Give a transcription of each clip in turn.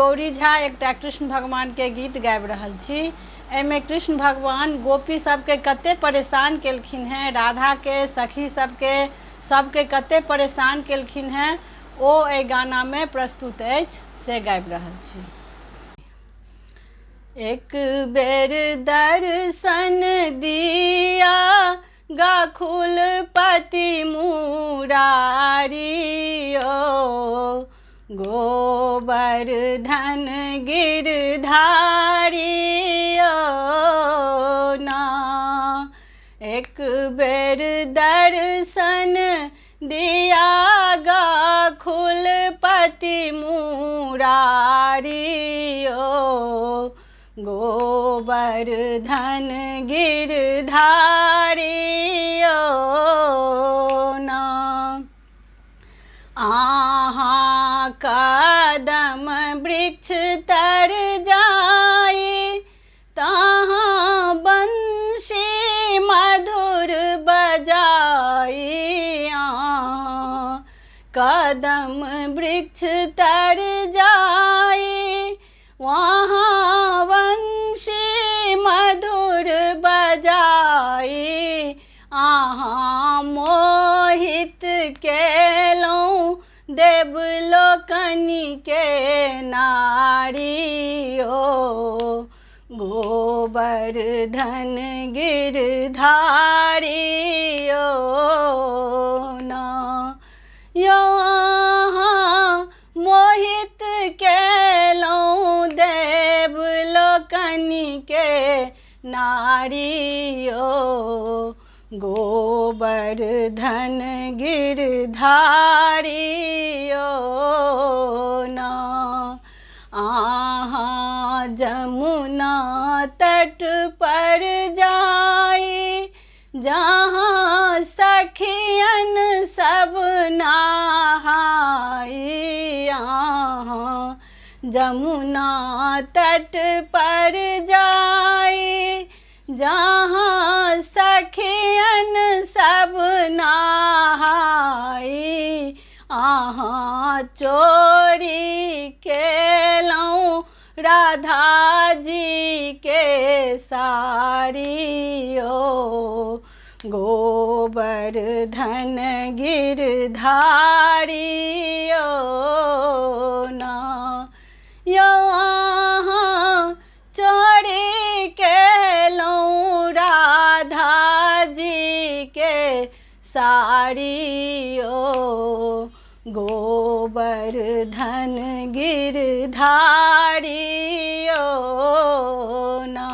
गौरी झा एकटा कृष्ण भगवान के गीत गाबि रहल छी। एहिमे कृष्ण भगवान गोपी सबके कते परेशान केलखिन हैं, राधा के सखी सबके कते परेशान केलखिन हैं, ओ एहि गाना में प्रस्तुत अछि, से गाबि रहल छी। एक बेर दर्शन दिया गाखुलपति मुरारी ओ, गोवर्धन गिरधारी ओ ना। एक बेर दर्शन दिया गाखुलपति मुरारी ओ, गोवर्धन गिरधारी ओ ना। आहाँ कदम वृक्ष तर जाई, तहाँ बंशी मधुर बजाई। आहाँ कदम वृक्ष तर जाई, वहाँ वंशी मधुर बजाई। आहाँ मोहित केलौं देवलोकनि के नारी ओ, गोवर्धन गिरधारी ओ ना। यो आहाँ मोहित केलौं देवलोकनि के नारी ओ, गोवर्धन गिरधारी ओ ना। आहाँ जमुना तट पर जाई, जहाँ सखियन सब नहाई। आहाँ जमुना तट पर जाई, जहाँ सखियन सब नहाई। आहाँ चोरी केलौं राधा जी के सारी ओ, गोवर्धन गिरधारी ओ ना। यो आहाँ चोरी केलौं राधा जी के सारी ओ, गोवर्धन गिरधारी ओ ना।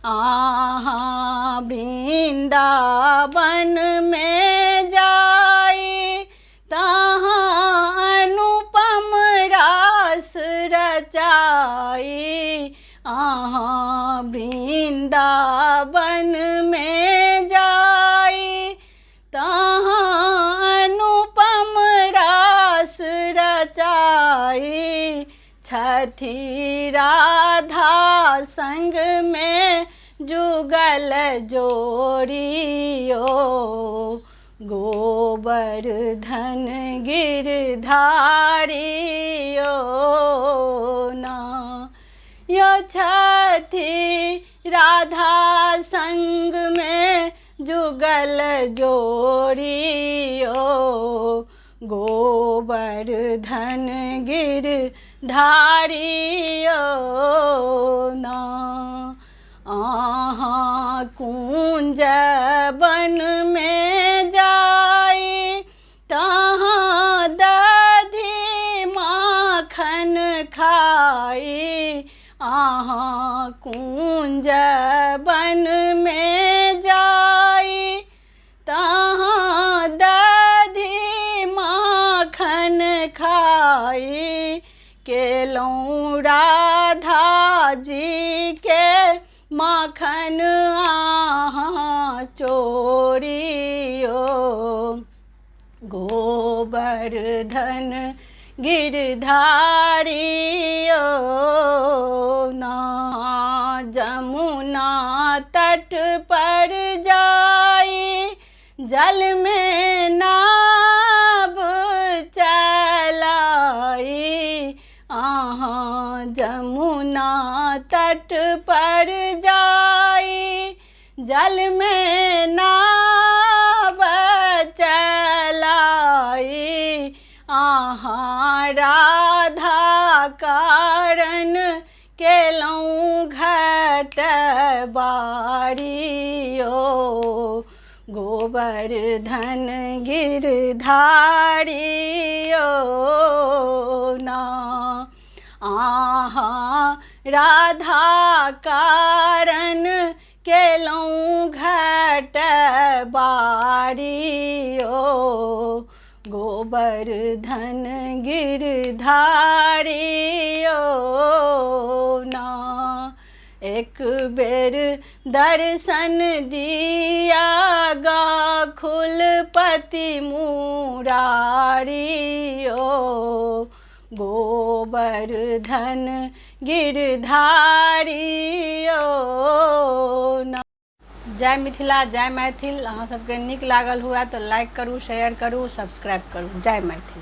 आहाँ वृंदावन में जाई, तहाँ अनुपम रास रचाई। आहाँ वृंदावन में जाई, तहाँ अनुपम रास रचाई। छठी राधा संग में जुगल जोड़ी ओ, गोवर्धन गिरधारी ओ ना। यो छठी राधा संग में जुगल जोड़ी ओ, गोवर्धन गिरधारी ओ ना। आहाँ कुंज वन में जाई, तहाँ दधी माखन खाई। आहाँ कुंज वन में जाई, तहाँ दधी माखन खाई। केलौं राधा जी के माखन आहाँ चोरी ओ, गोवर्धन गिरधारी ओ ना। जमुना तट पर जाई, जल में नाव चलाई। आहाँ पर जाई, जल में नाव चलाई। आहाँ राधा कारण केलौं घट बारियो, गोवर्धन गिरधारियो ना। आहाँ राधा कारण केलौं घट बारियो, गोवर्धन गिरधारियो ना। एक बेर दर्शन दिया गाखुलपति मुरारियो, गोवर्धन गिरधारियो ना। जय मिथिला, जय मैथिल। अहाँ सबके नीक लागल हुआ तो लाइक करू, शेयर करू, सब्सक्राइब करू। जय मैथिल।